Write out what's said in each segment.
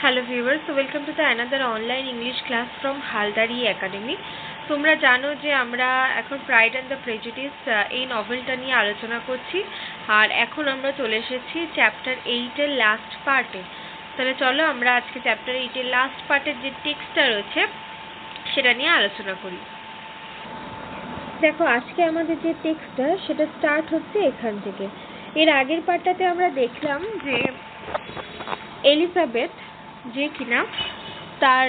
Hello viewers, welcome to the another online English class from Haldari academy. তোমরা জানো যে আমরা এখন প্রাইড অ্যান্ড দ্য প্রেজুডিস এই নভেলটা নিয়ে আলোচনা করছি, আর এখন আমরা চলে এসেছি চ্যাপ্টার 8-এর লাস্ট পার্টে। তাহলে চলো আমরা আজকে চ্যাপ্টার 8-এর লাস্ট পার্টের যে টেক্সটটা রয়েছে সেটা নিয়ে আলোচনা করি। দেখো, আজকে আমাদের যে টেক্সটটা সেটা স্টার্ট হচ্ছে এখান থেকে। এর আগের পার্টটাতে আমরা দেখলাম যে এলিজাবেথ যে কিনা তার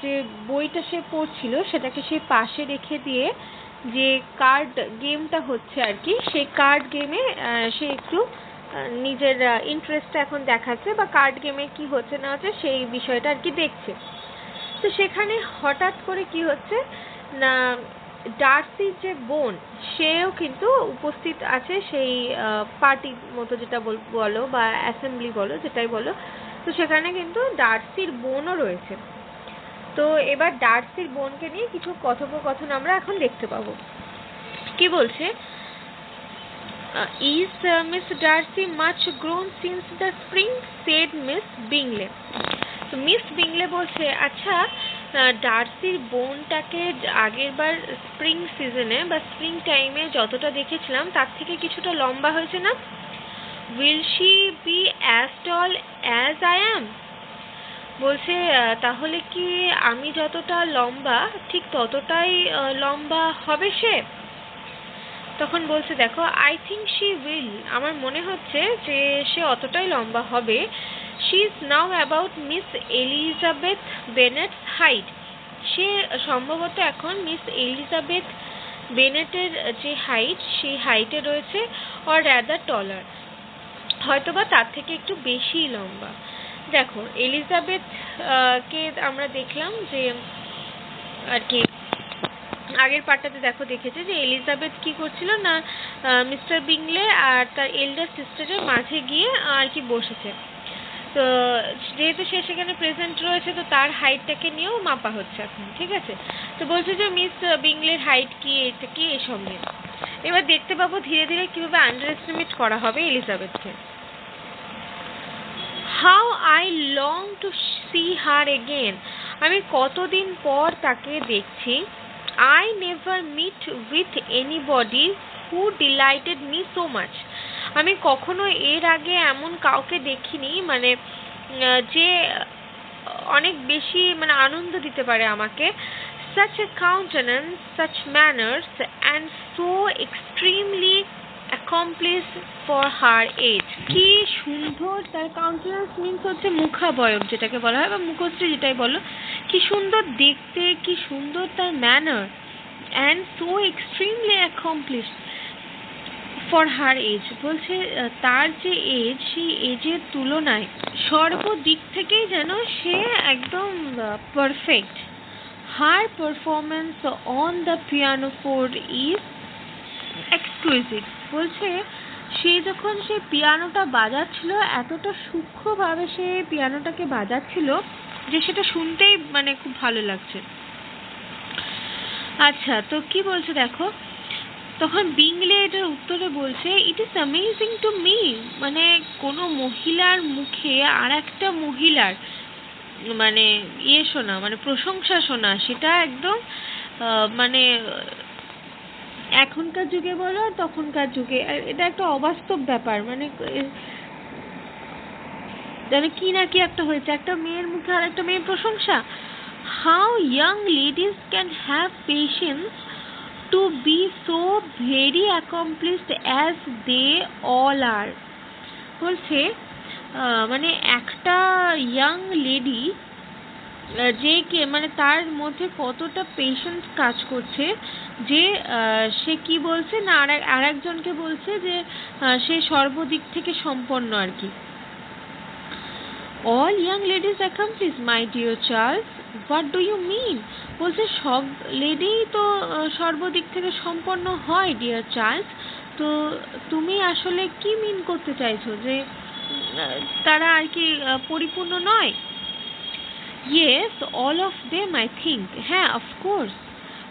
যে বইটা সে পড়ছিল সেটাকে সে পাশে রেখে দিয়ে যে কার্ড গেমটা হচ্ছে আর কি, সেই কার্ড গেমে সে একটু নিজের ইন্টারেস্টটা এখন দেখাচ্ছে, বা কার্ড গেমে কি হচ্ছে না হচ্ছে সেই বিষয়টা আর কি দেখছে। তো সেখানে হঠাৎ করে কি হচ্ছে না, ডার্সির যে বোন সেও কিন্তু উপস্থিত আছে সেই পার্টির মতো, যেটা বলো বা অ্যাসেম্বলি বলো, যেটাই বলো। তো সেখানে কিন্তু ডার্সির বোনও রয়েছে। তো এবার ডার্সির বোনকে নিয়ে কিছু কথোপকথন আমরা এখন দেখতে পাবো। কি বলছে, is Miss Darcy much grown since the spring, said Miss Bingley. তো মিস বিংলে বলছে, আচ্ছা ডার্সির বোনটাকে আগেরবার স্প্রিং সিজনে বা স্প্রিং টাইমে যতটা দেখেছিলাম তার থেকে কিছুটা লম্বা হয়েছে না? Will she be as tall as I am? বলছে তাহলে কি আমি যতটা লম্বা ঠিক ততটাই লম্বা হবে সে? তখন বলছে, দেখো, আই থিঙ্ক শি উইল, আমার মনে হচ্ছে যে সে অতটাই লম্বা হবে। She is now about Miss Elizabeth Bennet's height. সে সম্ভবত এখন মিস এলিজাবেথ বেনেটের যে হাইট সেই হাইটে রয়েছে, অর রাদার টলার, হয়তোবা তার থেকে একটু বেশি লম্বা। দেখো, এলিজাবেথ কে আমরা দেখলাম যে আর কি আগের পার্টটাতে দেখো দেখেছে যে এলিজাবেথ কি করছিল না, মিস্টার বিংলে আর তার এল্ডার সিস্টারের মাঝে গিয়ে আর কি বসেছে। তো যেহেতু সে সেখানে প্রেজেন্ট রয়েছে, তো তার হাইটটাকে নিয়েও মাপা হচ্ছে এখন, ঠিক আছে? তো বলছে যে মিস বিংলের হাইট কি, এটা কি, এসব নিয়ে। এবার দেখতে পাবো ধীরে ধীরে কিভাবে আন্ডার এস্টিমেট করা হবে এলিজাবেথকে। How I long to see her again, আমি কতদিন পর তাকে দেখছি। I never meet with anybody who delighted me so much. আমি কখনো এর আগে এমন কাউকে দেখিনি, মানে যে অনেক বেশি মানে আনন্দ দিতে পারে আমাকে। Such a countenance, such manners, and so extremely accomplished for her age. কি সুন্দর তার কাউন্টেন্যান্স, মিন্স হচ্ছে মুখাবয়ব যেটাকে বলা হয়, বা মুখশ্রী যেটাই বলো। কি সুন্দর দেখতে, কি সুন্দর তার manner, and so extremely accomplished for her age। বলছে তার যে এজ, সেই এজের তুলনায় সর্বদিক থেকেই যেন সে একদম perfect. Her performance on the pianoforte is exquisite। বলছে সে যখন সে পিয়ানোটা বাজাচ্ছিল, এতটা সূক্ষ্মভাবে সে পিয়ানোটাকে বাজাচ্ছিল যে সেটা শুনতেই মানে খুব ভালো লাগছে। আচ্ছা, তো কি বলছে দেখো, তখন বিংলে এটার উত্তরে বলছে, it is amazing to me, মানে কোনো মহিলার মুখে আর একটা মহিলার মানে শোনা, মানে প্রশংসা শোনা, সেটা একদম মানে এখনকার যুগে বলো আর তখনকার যুগে, এটা একটা অবাস্তব ব্যাপার। মানে কি না কি একটা হয়েছে, একটা মেয়ের মুখে আর একটা মেয়ের প্রশংসা। How young ladies can have patience to be so very accomplished as they all are. বলছে মানে একটা ইয়াং লেডি যে কে, মানে তার মধ্যে কতটা পেশেন্স কাজ করছে, যে সে কি বলছে না, আর একজনকে বলছে যে সে সর্বদিক থেকে সম্পন্ন আর কি। All young ladies accomplish, my dear Charles, what do you mean? বলছে সব লেডিই তো সর্বদিক থেকে সম্পন্ন হয় ডিয়ার চার্লস। তো তুমি আসলে কি মিন করতে চাইছো, যে তারা আর কি পরিপূর্ণ নয়? Yes, all of them I think, হ্যাঁ অফকোর্স,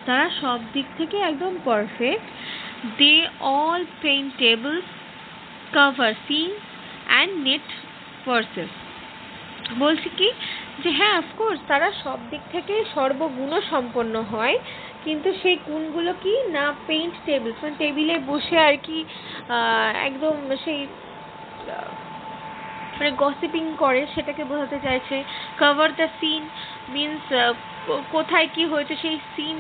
তারা সব দিক থেকে একদম perfect. They all paint tables, cover সিন অ্যান্ড নেট ভার্সেস। বলছি কি যে হ্যাঁ অফকোর্স তারা সব দিক থেকে সর্বগুণ সম্পন্ন হয়, কিন্তু সেই গুণগুলো কি না পেইন্ট টেবিলস মানে টেবিলে বসে আর কি একদম সেই মানে গসিপিং করে সেটাকে বোঝাতে চাইছে। কভার দ্য সিন মিনস কোথায় কি হয়েছে সেই সিন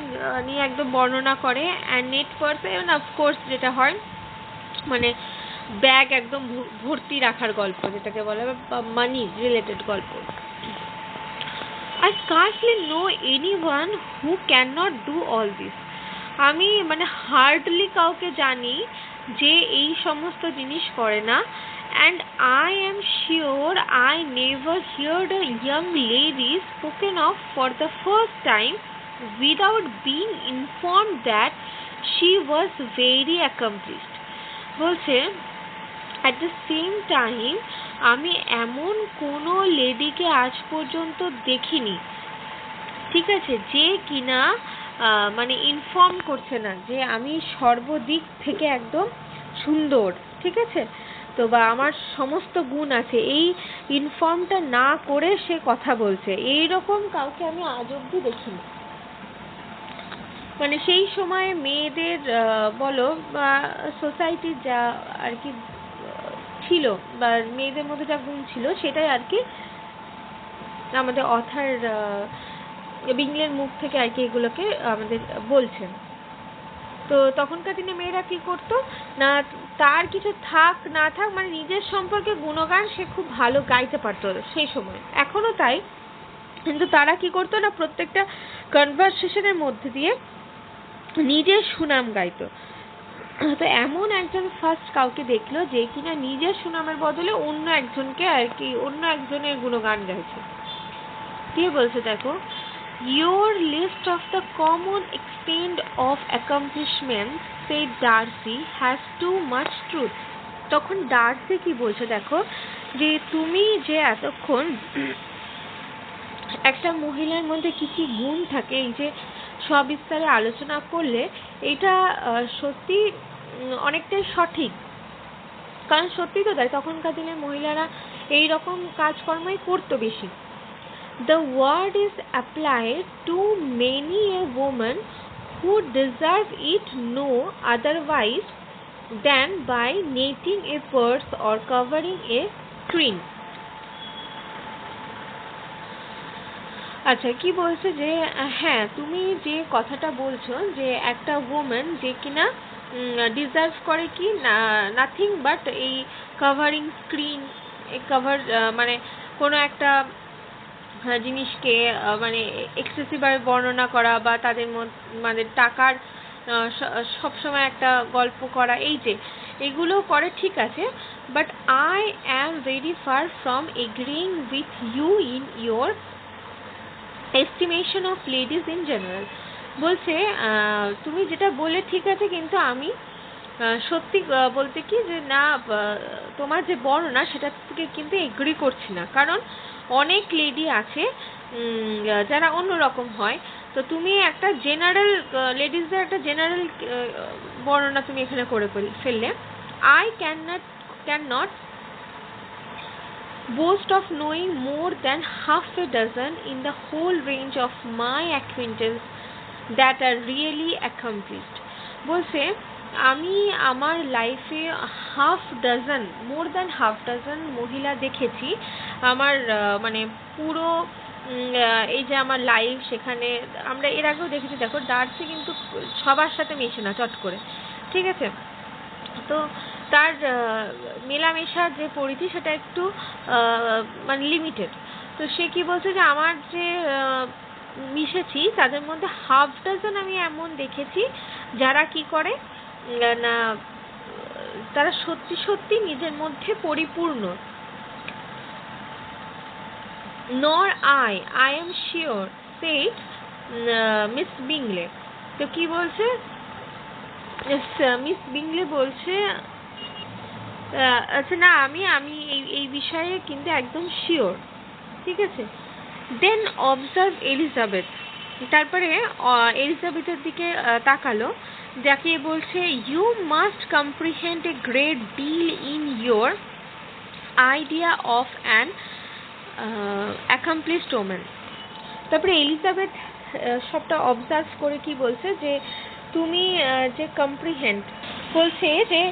নিয়ে একদম বর্ণনা করে। অ্যান্ড নেট পারসন অফকোর্স যেটা হয় মানে ব্যাগ একদম ভর্তি রাখার গল্প যেটাকে বলে, বা মানি রিলেটেড গল্প। I scarcely know anyone who cannot do all this. আমি মানে হার্ডলি কাউকে জানি যে এই সমস্ত জিনিস করে না। And I am sure I never heard a young lady spoken of for the first time without being informed that she was very accomplished. বলছে at the same time আমি এমন কোনো লেডিকে আজ পর্যন্ত দেখিনি, ঠিক আছে, যে কিনা মানে ইনফর্ম করছে না যে আমি সর্বদিক থেকে একদম সুন্দর, ঠিক আছে, তো বা আমার সমস্ত গুণ আছে, এই ইনফর্মটা না করে সে কথা বলছে, এই রকম কাউকে আমি আজ অবধি দেখিনি। মানে সেই সময় মেয়েদের বলো বা সোসাইটির যা আর কি ছিল বা মেয়েদের মধ্যে যা গুণ ছিল সেটাই আর কি আমাদের অথার বিংলের মুখ থেকে আর কি এগুলোকে আমাদের বলছেন। তো তখনকার দিনে মেয়েরা কি করতো না, তার কিছু থাক না থাক মানে নিজের সম্পর্কে গুণগান সে খুব ভালো গাইতে পারতো সেই সময়, এখনো তাই, কিন্তু তারা কি করতো না প্রত্যেকটা কনভারসেশনের মধ্যে দিয়ে নিজের সুনাম গাইতো। তো এমন একজন ফার্স্ট কাউকে দেখলো যে কিনা নিজের সুনামের বদলে অন্য একজনকে আর কি অন্য একজনের গুণগান গাইছে। কি বলছে দেখো, your list of the common extent of accomplishments said Darcy has too much truth. তখন ডার্সি কি বলছে দেখো, যে তুমি যে এতক্ষণ একটা মহিলার মধ্যে কি কি গুণ থাকে এই যে সবিস্তারে আলোচনা করলে, এটা সত্যি অনেকটাই সঠিক। কারণ সত্যি তো তাই, তখনকার দিনের মহিলারা এই রকম কাজকর্মই করতো বেশি। The word is applied to many a woman who deserve it no otherwise than by knitting a purse or covering a screen. আচ্ছা, কি বলছে যে হ্যাঁ তুমি যে কথাটা বলছো যে একটা ওমেন যে কিনা ডিজার্ভ করে কি নাথিং বাট এই কভারিং স্ক্রিন, এই কভার মানে কোনো একটা জিনিসকে মানে এক্সেসিভভাবে বর্ণনা করা বা তাদের মানে টাকার সবসময় একটা গল্প করা, এই যে এগুলো করে ঠিক আছে, but I am very far from agreeing with you in your estimation of ladies in general. বলছে তুমি যেটা বলে ঠিক আছে, কিন্তু আমি সত্যি বলতে কি যে না তোমার যে বর্ণনা সেটা থেকে কিন্তু এগ্রি করছি না, কারণ অনেক লেডি আছে যারা অন্যরকম হয়। তো তুমি একটা জেনারেল লেডিসদের একটা জেনারেল বর্ণনা তুমি এখানে করে ফেললে। I can not boast of knowing more than half a dozen in the whole range of my acquaintance that are really accomplished. বলছে আমি আমার লাইফে মোর দ্যান হাফ ডজন মহিলা দেখেছি আমার মানে পুরো এই যে আমার লাইফ, সেখানে আমরা এর আগেও দেখেছি। দেখো ডার্সি কিন্তু সবার সাথে মেশে না চট করে, ঠিক আছে, তো তার মেলামেশার যে পরিধি সেটা একটু মানে লিমিটেড। তো সে কি বলছে যে আমার যে মিশেছি তাদের মধ্যে হাফ ডজন আমি এমন দেখেছি যারা কি করে না তারা সত্যি সত্যি নিজের মধ্যে পরিপূর্ণ। Nor I am sure said Miss Bingley. তো কি বলছে মিস বিংলে বলছে আচ্ছা না আমি এই বিষয়ে কিন্তু একদম শিওর, ঠিক আছে। দেন অবজার্ভ এলিজাবেথ, তারপরে এলিজাবেথের দিকে তাকালো, যাকে বলছে you must comprehend a great deal in your idea of an accomplished woman. তারপরে এলিজাবেথ সবটা অবজার্ভ করে কি বলছে যে তুমি যে কম্প্রিহেন্ড বলছে যে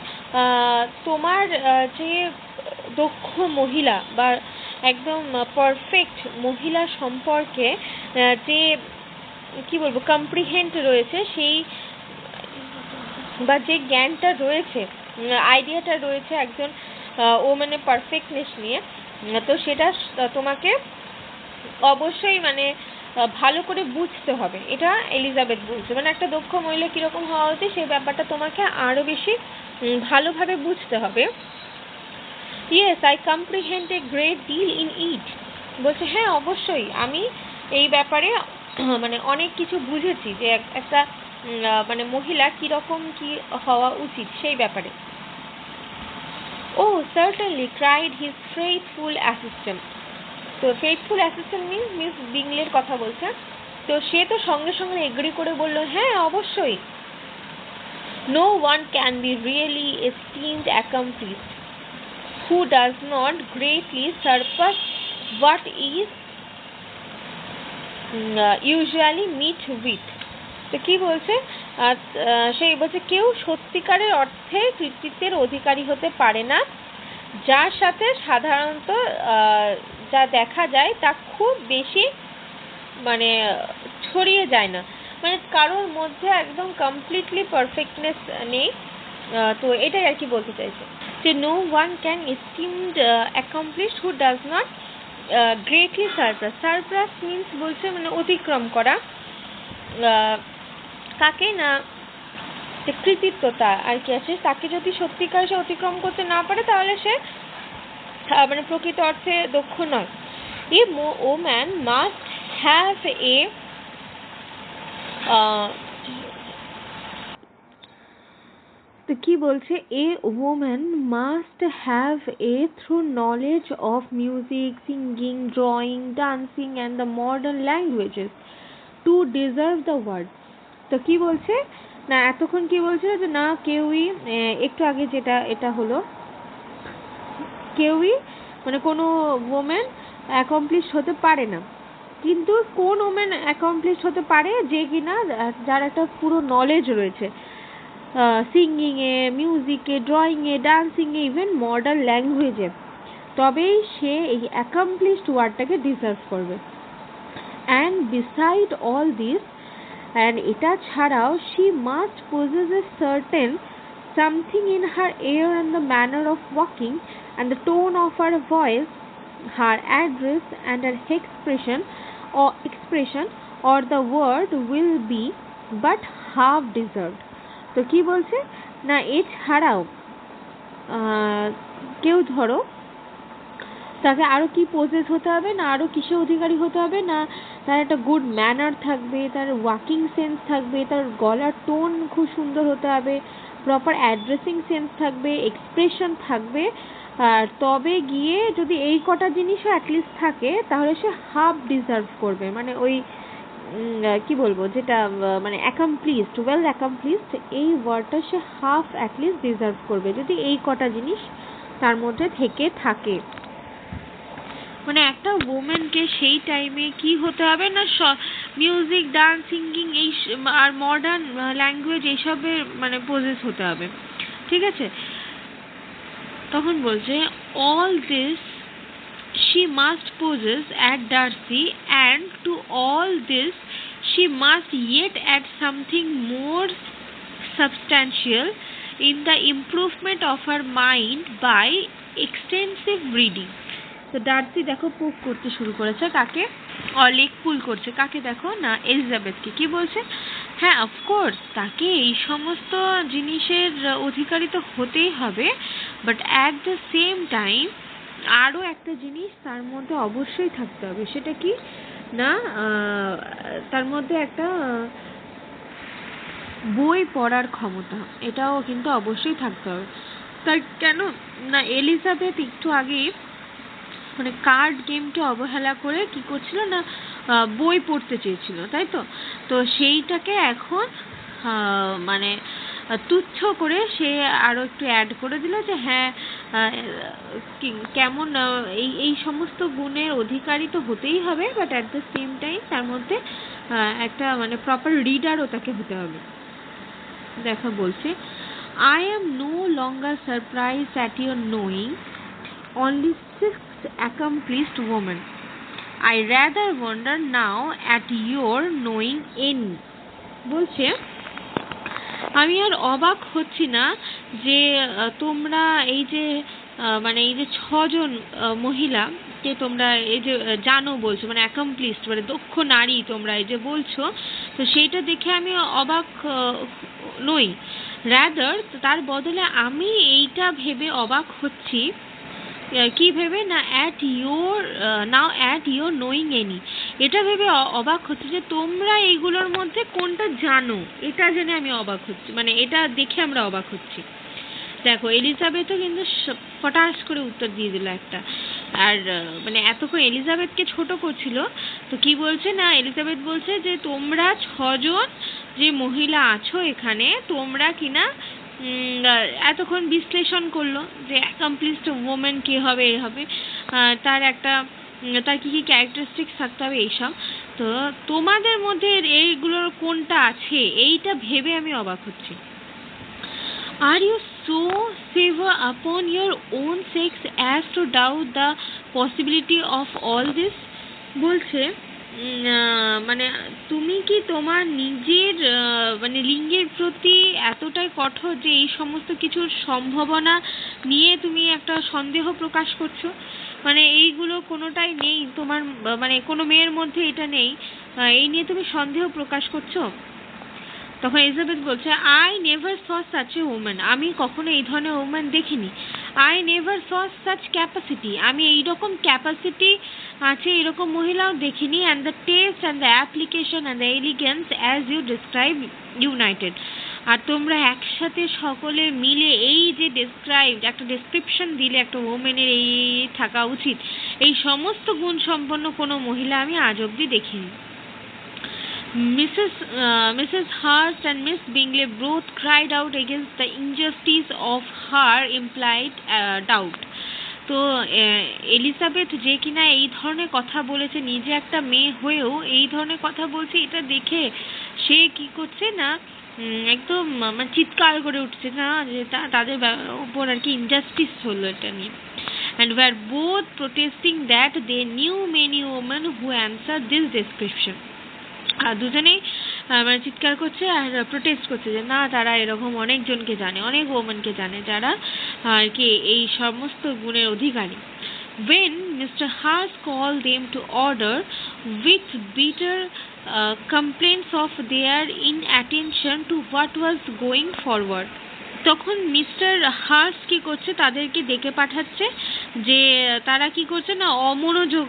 তোমার যে দক্ষ মহিলা বা একদম পারফেক্ট মহিলা সম্পর্কে যে কি বলবো কম্প্রিহেন্ড রয়েছে সেই বা যে জ্ঞানটা রয়েছে আইডিয়াটা রয়েছে একজন মানে পারফেক্টনেস নিয়ে, তো সেটা তোমাকে অবশ্যই মানে ভালো করে বুঝতে হবে। এটা এলিজাবেথ বলছে, মানে একটা দক্ষ মহিলা কিরকম হওয়া উচিত সেই ব্যাপারটা তোমাকে আরো বেশি ভালোভাবে বুঝতে হবে। Yes, I comprehend a great deal in it. বলছে হ্যাঁ অবশ্যই আমি এই ব্যাপারে মানে অনেক কিছু বুঝেছি যে একটা মানে মহিলা কিরকম কি হওয়া উচিত সেই ব্যাপারে। Oh certainly cried his faithful assistant. তো ফেইথফুল অ্যাসিস্ট্যান্ট মিস বিংলের কথা বলছে। তো সে তো সঙ্গে সঙ্গে এগ্রি করে বলল হ্যাঁ অবশ্যই। No one can be really esteemed accomplished who does not greatly surpass what is usually meet with। তো কি বলছে সেই বলছে কেউ সত্যিকারের অর্থে কৃতিত্বের অধিকারী হতে পারে না যার সাথে সাধারণত যা দেখা যায় তা খুব বেশি মানে ছড়িয়ে যায় না, মানে কারোর মধ্যে একদম কমপ্লিটলি পারফেক্টনেস নেই। তো এটাই আর কি বলতে চাইছে যে no one can esteemed accomplished who does not greatly surpass. Surpass means বলছে মানে অতিক্রম করা কাকে না, যে কৃতিত্বতা আর কি আছে তাকে যদি সত্যিকার সে অতিক্রম করতে না পারে তাহলে সে মানে প্রকৃত অর্থে দক্ষ নয়। A woman must have a তো কি বলছে a woman must have a thorough knowledge of music, singing, drawing, dancing and the modern languages to deserve the word. তো কি বলছে না এতক্ষণ কি বলছিল যে না কেউই একটু আগে যেটা এটা হলো কেউই মানে কোনো ওম্যান অ্যাকমপ্লিশ হতে পারে না, কিন্তু কোন ওম্যান অ্যাকমপ্লিশ হতে পারে যে কিনা যার একটা পুরো নলেজ রয়েছে সিঙ্গিংয়ে, মিউজিকে, ড্রয়িংয়ে, ডান্সিংয়ে, ইভেন মডার্ন ল্যাঙ্গুয়েজে, তবেই সে এই অ্যাকমপ্লিশড ওয়ার্ডটাকে ডিজার্ভ করবে। And beside all this, and এটা ছাড়াও she must possess a certain something in her air and the manner of walking and the tone of her voice, her address and her expression or the word will be but half deserved। তো কি বলছে না এছাড়াও কেউ ধরো তাকে আরো কি পজেস হতে হবে না আরো কিসের অধিকারী হতে হবে না তার একটা গুড ম্যানার থাকবে, তার ওয়াকিং সেন্স থাকবে, তার গলার টোন খুব সুন্দর হতে হবে, প্রপার অ্যাড্রেসিং সেন্স থাকবে, এক্সপ্রেশন থাকবে, আর তবে গিয়ে যদি এই কটা জিনিসও অ্যাটলিস্ট থাকে তাহলে সে হাফ ডিজার্ভ করবে, মানে ওই কি বলবো যেটা মানে অ্যাকমপ্লিশড, ওয়েল অ্যাকমপ্লিশড এই ওয়ার্ডটা সে হাফ অ্যাটলিস্ট ডিজার্ভ করবে যদি এই কটা জিনিস তার মধ্যে থেকে থাকে। মানে একটা ওমেনকে সেই টাইমে কি হতে হবে না মিউজিক, ডান্স, সিঙ্গিং এই আর মডার্ন ল্যাঙ্গুয়েজ এইসবের মানে পজেস হতে হবে, ঠিক আছে। তখন বলছে all this she must possess at Darcy, and to all this she must yet add something more substantial in the improvement of her mind by extensive reading। তো ডার্সি দেখো প্রুভ করতে শুরু করেছে কাকে, লেগ পুল করছে কাকে দেখো না এলিজাবেথকে। কি বলছে হ্যাঁ অফকোর্স তাকে এই সমস্ত জিনিসের অধিকারী তো হতেই হবে, but at the same time আরও একটা জিনিস তার মধ্যে অবশ্যই থাকতে হবে, সেটা কি না তার মধ্যে একটা বই পড়ার ক্ষমতা, এটাও কিন্তু অবশ্যই থাকতে হবে। তাই কেন না এলিজাবেথ একটু আগেই মানে কার্ড গেমকে অবহেলা করে কি করছিল না বই পড়তে চেয়েছিল, তাই তো। তো সেইটাকে এখন মানে তুচ্ছ করে সে আরো একটু অ্যাড করে দিল যে হ্যাঁ কেমন এই সমস্ত গুণের অধিকারী তো হতেই হবে, but at the same time তার মধ্যে একটা মানে প্রপার রিডারও তাকে হতে হবে। দেখা বলছে, I am no longer surprised at your knowing only 6 accomplished women. I rather wonder now at your knowing any. বলছে, আমি আর অবাক হচ্ছি না যে তোমরা এই যে মানে এই যে 6 জন মহিলা কে তোমরা এই যে জানো বলছো, মানে অ্যাকমপ্লিশড মানে দক্ষ নারী তোমরা এই যে বলছো, তো সেইটা দেখে আমি অবাক নই। রাদার তার বদলে আমি এইটা ভেবে অবাক হচ্ছি, কি ভেবে না অ্যাট ইয়োর নোয়িং এনি, এটা ভেবে অবাক হচ্ছে যে তোমরা এইগুলোর মধ্যে কোনটা জানো, এটা জেনে আমি অবাক হচ্ছি, মানে এটা দেখে আমরা অবাক হচ্ছি। দেখো এলিজাবেথও কিন্তু ফটাস করে উত্তর দিয়ে দিল একটা, আর মানে এতক্ষণ এলিজাবেথকে ছোট করছিল, তো কি বলছে না এলিজাবেথ বলছে যে তোমরা 6 জন যে মহিলা আছো এখানে, তোমরা কিনা এতক্ষণ বিশ্লেষণ করলো যে অ্যাকমপ্লিশড ওমেন কে হবে, এ হবে, তার একটা তার কি কি ক্যারেক্টারিস্টিক্স থাকতে হবে এইসব, তো তোমাদের মধ্যে এইগুলোর কোনটা আছে এইটা ভেবে আমি অবাক হচ্ছি। Are you so severe upon your own sex as to doubt the possibility of all this? বলছে মানে তুমি কি তোমার নিজের মানে লিঙ্গের প্রতি এতটাই কঠোর যে এই সমস্ত কিছুর সম্ভাবনা নিয়ে তুমি একটা সন্দেহ প্রকাশ করছো, মানে এইগুলো কোনোটাই নেই তোমার, মানে কোনো মেয়ের মধ্যে এটা নেই, এই নিয়ে তুমি সন্দেহ প্রকাশ করছো। তখন এলিজাবেথ বলছে, I never saw such a woman, আমি কখনো এই ধরনের ওম্যান দেখিনি। I never saw such capacity, আমি এইরকম ক্যাপাসিটি আছে এরকম মহিলাও দেখিনি। And the taste and the application and the elegance as you describe united, আর তোমরা একসাথে সকলে মিলে এই যে একটা ডেসক্রিপশন দিলে একটা ওমেনের এই থাকা উচিত, এই সমস্ত গুণ সম্পন্ন কোনো মহিলা আমি আজ অবধি দেখিনি। Mrs. Hurst and Miss Bingley both cried out against the injustice of her implied doubt. তো এলিজাবেথ যে কিনা এই ধরনের কথা বলেছে, নিজে একটা মেয়ে হয়েও এই ধরনের কথা বলছে, এটা দেখে সে কি করছে না একদম মানে চিৎকার করে উঠছে না যে তাদের উপর আর কি ইনজাস্টিস হলো এটা নিয়ে। And were both protesting that they knew many women who answered this description. আর দুজনেই মানে চিৎকার করছে আর প্রোটেস্ট করছে যে না, তারা এরকম অনেকজনকে জানে, অনেক ওমেনকে জানে যারা আর কি এই সমস্ত গুণের অধিকারী। When Mr. Hurst called them to order with bitter complaints of their inattention to what was going forward, তখন মিস্টার হার্স্ট কি করছে, তাদেরকে ডেকে পাঠাচ্ছে যে তারা কি করছে না অমনোযোগ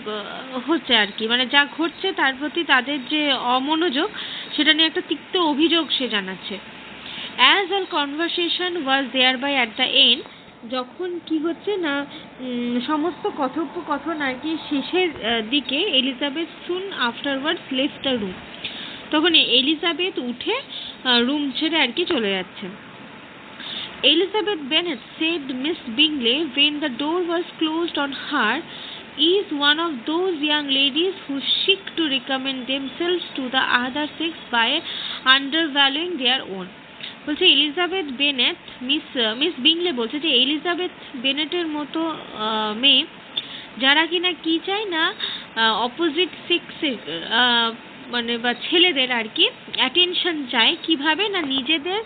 হচ্ছে আর কি, মানে যা ঘটছে তার প্রতি তাদের যে অমনোযোগ সেটা নিয়ে একটা তিক্ত অভিযোগ সে জানাচ্ছে। As all conversation was thereby at the end, যখন কি হচ্ছে না সমস্ত কথোপকথন আর কি শেষের দিকে, Elizabeth soon afterwards left the room, তখন এলিজাবেথ উঠে রুম ছেড়ে আর কি চলে যাচ্ছে। Elizabeth Bennet said Miss Bingley when the door was closed on her, is one of those young ladies who seek to recommend themselves to the other sex by undervaluing their own. বলছে Elizabeth Bennett, miss বিংলে বলছে যে Elizabeth বেনেটের মতো মেয়ে যারা কিনা কি চায় না অপোজিট সেক্সের মানে বা ছেলেদের আর কি অ্যাটেনশন চায়, কিভাবে না নিজেদের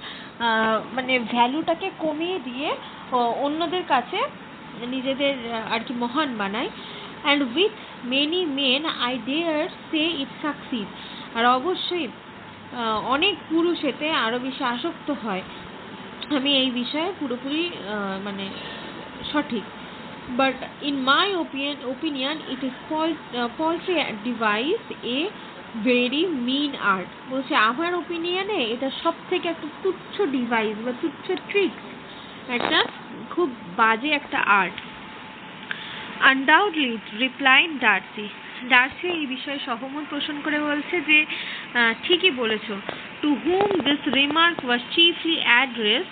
মানে ভ্যালুটাকে কমিয়ে দিয়ে অন্যদের কাছে নিজেদের আর কি মহান বানায়। And with many men I dare say it succeed, আর অবশ্যই অনেক পুরুষ এতে আরও বেশি আসক্ত হয়, আমি এই বিষয়ে পুরোপুরি মানে সঠিক। But in my opinion it is paltry device a very mean art. বলছে আমার ওপিনিয়নে এটা সব থেকে একটা তুচ্ছ ডিভাইস বা তুচ্ছ ট্রিক্স, একটা খুব বাজে একটা art. Undoubtedly replied Darcy, Darcy এই বিষয়ে সহমত পোষণ করে বলছে যে ঠিকই বলেছ। To whom this remark was chiefly address,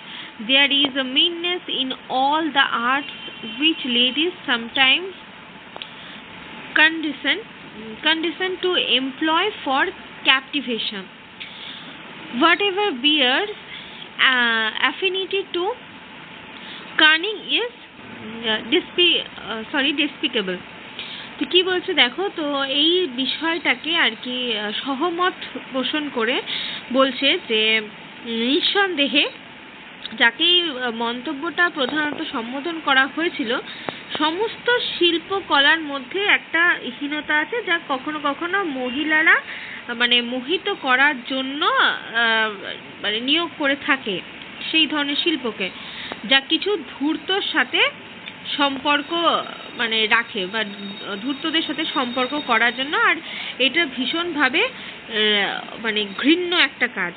there is a meanness in all the arts which ladies sometimes condescend to employ for captivation. Whatever bears affinity to cunning is despicable. তো কি বলছে দেখো, তো এই বিষয়টাকে আর কি সহমত পোষণ করে বলছে যে নিঃসন্দেহে যাকে এই মন্তব্যটা প্রধানত সম্বোধন করা হয়েছিল, সমস্ত শিল্পকলার মধ্যে একটা হীনতা আছে যা কখনো কখনো মহিলারা মানে মোহিত করার জন্য মানে নিয়োগ করে থাকে সেই ধরনের শিল্পকে, যা কিছু ধূর্তর সাথে সম্পর্ক মানে রাখে বা ধূর্তদের সাথে সম্পর্ক করার জন্য, আর এটা ভীষণভাবে মানে ঘৃণ্য একটা কাজ।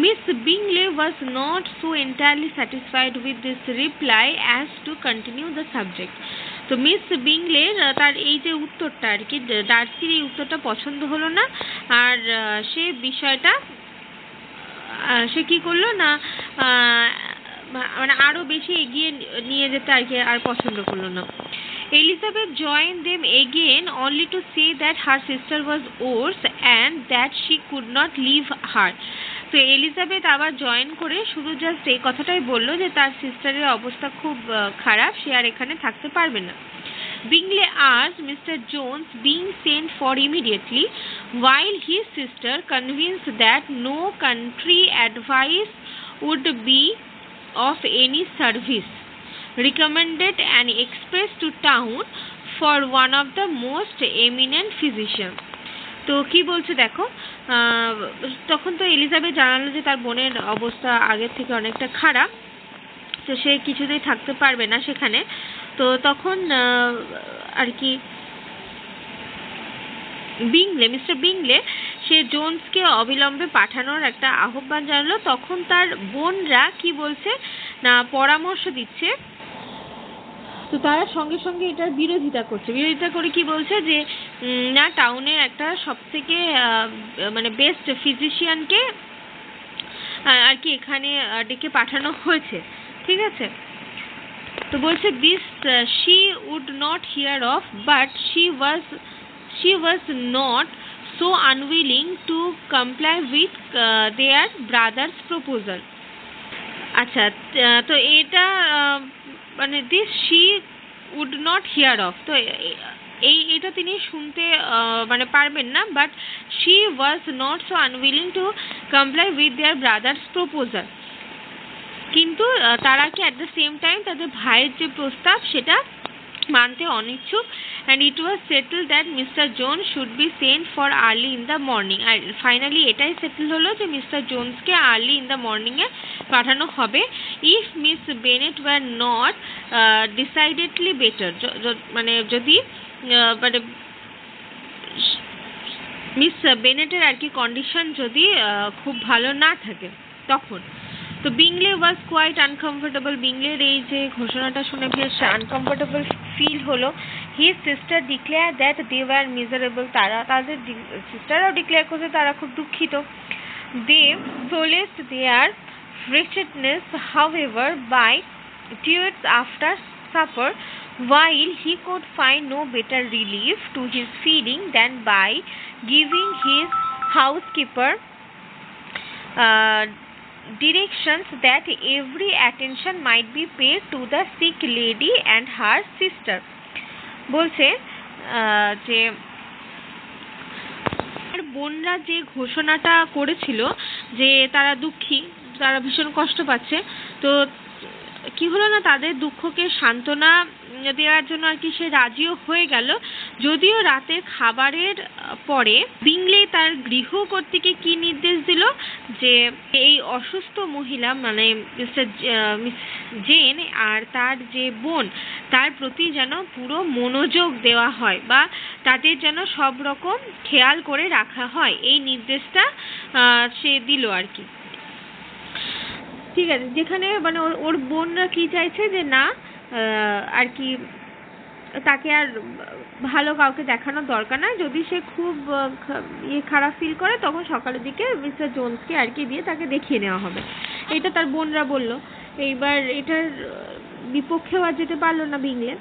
Miss Bingley was not so entirely satisfied with this reply as to continue the subject. তো মিস বিংলে তার এই যে উত্তরটা আর কি, ডার্সির এই উত্তরটা পছন্দ হলো না, আর সে বিষয়টা সে কি করলো না মানে আরো বেশি এগিয়ে নিয়ে যেতে আর কি আর পছন্দ করলো না। Elizabeth joined them again only to say that her sister was worse and that she could not leave her. তো এলিজাবেথ আবার জয়েন করে শুধু জাস্ট এই কথাটাই বললো যে তার সিস্টারের অবস্থা খুব খারাপ, সে আর এখানে থাকতে পারবে না। Bingley asked Mr. Jones being sent for immediately, while his sister, convinced that no country advice would be of any service, recommended an express to town for one of the most eminent physicians. তো কি বলছে দেখো, তখন তো Elizabeth জানালো যে তার বোনের অবস্থা আগের থেকে অনেকটা খারাপ, তো সে কিছুতেই থাকতে পারবে না সেখানে। তো তখন আর কি মিস্টার বিংলে সে জোন্সকে অবিলম্বে পাঠানোর একটা আহ্বান জানালো। তখন তার বোনরা কি বলছে না, পরামর্শ দিচ্ছে, তো তারা সঙ্গে সঙ্গে এটার বিরোধিতা করে কি বলছে যে না, টাউনের একটা সবথেকে মানে বেস্ট ফিজিশিয়ানকে আর কি এখানে ডেকে পাঠানো হয়েছে, ঠিক আছে। তো বলছে this she would not hear of, but she was not so unwilling to comply with their brother's proposal. আচ্ছা, তো এটা মানে this she would not hear of, তো এটা তিনি শুনতে মানে পারবেন না, but she was not so unwilling to comply with their brother's proposal, কিন্তু তারা কি at the same time তাদের ভাইয়ের যে প্রস্তাব সেটা মানতে অনিচ্ছুক। and it was settled that Mr. Jones should be sent for early in the morning. আর ফাইনালি এটাই সেটেল হলো যে মিস্টার জোনসকে আর্লি ইন দ্য মর্নিং এ পাঠানো হবে। if Miss Bennet were not decidedly better, মানে যদি মানে মিস বেনেটের আর কি কন্ডিশন যদি খুব ভালো না থাকে তখন। তো বিংলে ওয়াজ কোয়াইট আনকমফোর্টেবল, বিংলের এই যে ঘোষণাটা শুনে বেশ আনকমফোর্টেবল ফিল হলো। His sister declare that they were miserable, তাদের সিস্টাররাও ডিক্লেয়ার করছে তারা খুব দুঃখিত। দে সোলেসড দেয়ার wretchedness however by tears after supper, while he could find no better relief to his feeling than by giving his housekeeper directions that every attention might be paid to the sick lady and her sister. বলছে যে বোনরা যে ঘোষণাটা করেছিল যে তারা দুঃখী, তারা ভীষণ কষ্ট পাচ্ছে, তো কি হলো না, তাদের দুঃখকে সান্ত্বনা দেওয়ার জন্য আর কি সে রাজিও হয়ে গেল। যদিও রাতে খাবারের পরে বিংলে তার গৃহকর্ত্রীকে কি নির্দেশ দিল যে এই অসুস্থ মহিলা মানে মিস জেন আর তার যে বোন তার প্রতি যেন পুরো মনোযোগ দেওয়া হয় বা তাদের যেন সব রকম খেয়াল করে রাখা হয়, এই নির্দেশটা সে দিল আর কি। ঠিক আছে, যেখানে মানে ওর বোনরা কি চাইছে যে না আর কি তাকে আর ভালো কাউকে দেখানোর দরকার নয়। যদি সে খুব খারাপ ফিল করে তখন সকালের দিকে মিস্টার জোন্সকে আর কি দিয়ে তাকে দেখিয়ে নেওয়া হবে। এটা তার বোনরা বলল। এইবার এটার বিপক্ষেও আর যেতে পারলো না বিংলে।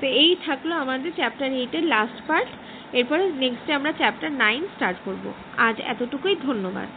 তো এই থাকলো আমাদের চ্যাপ্টার 8-এর লাস্ট পার্ট। এরপরে নেক্সটে আমরা চ্যাপ্টার 9 স্টার্ট করব। আজ এতটুকুই, ধন্যবাদ।